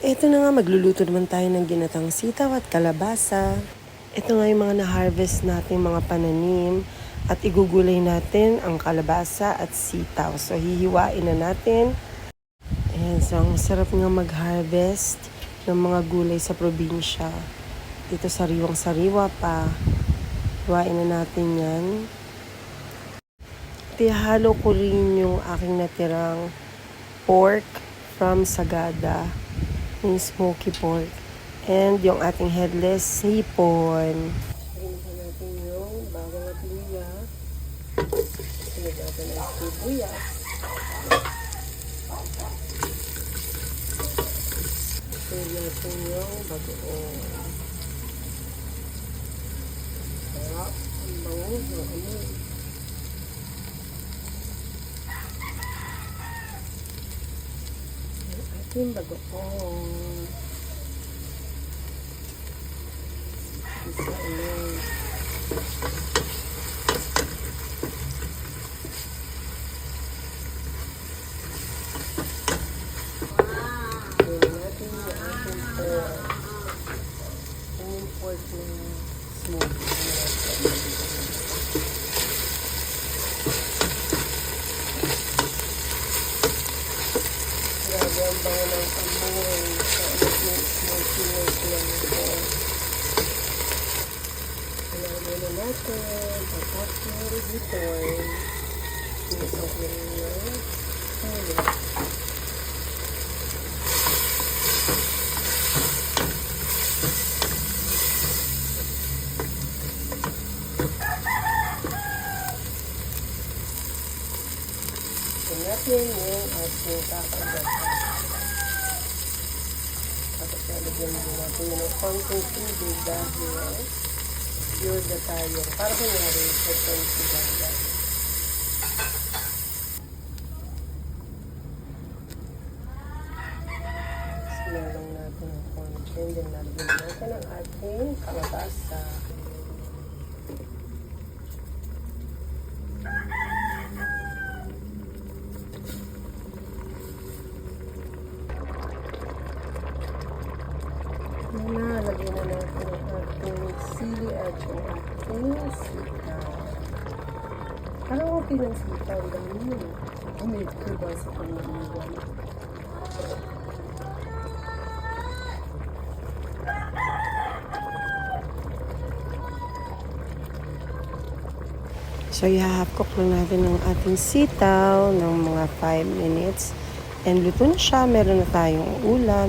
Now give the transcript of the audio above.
Ito na nga, magluluto naman tayo ng ginatang sitaw at kalabasa. Ito nga yung mga na-harvest nating mga pananim at igugulay natin ang kalabasa at sitaw. So, hihiwain na natin. Ayan, so ang sarap nga mag-harvest ng mga gulay sa probinsya. Dito sariwang-sariwa pa. Hiwain na natin yan. Ihalo ko rin yung aking natirang pork from Sagada, yung smoky pork, and yung ating headless hipon. Rinsan natin yung bawang at luya. Sunod natin ang sibuyas. Sunod natin yung bagoong. Sarap, ang bango, ang amoy. Yung bagoong. Isa ulit. Ayan natin yung ating pork. Yung pork na smoke. Grabe ang bango ng amoy. Sa ulit yung smokiness lang ito. Ilagay na natin. Tapos yung hipon. Sinisok na rin yung huli. Natin yung ating kakagatan. Tapos nalagyan din natin yung konting tubig dahil pure na tayo. Para kunyari sa konting gaga. Smell lang natin ang konting. Then nalagyan natin ang ating kalabasa. Lagyan na natin ang ating sili at yung ating sitaw. Parang okay ng sitaw. Ang dami yun. Umit ko ba sa pangaliwan? So, i-half cook lang natin ang ating sitaw ng mga 5 minutes. And luto na siya. Meron na tayong ulam.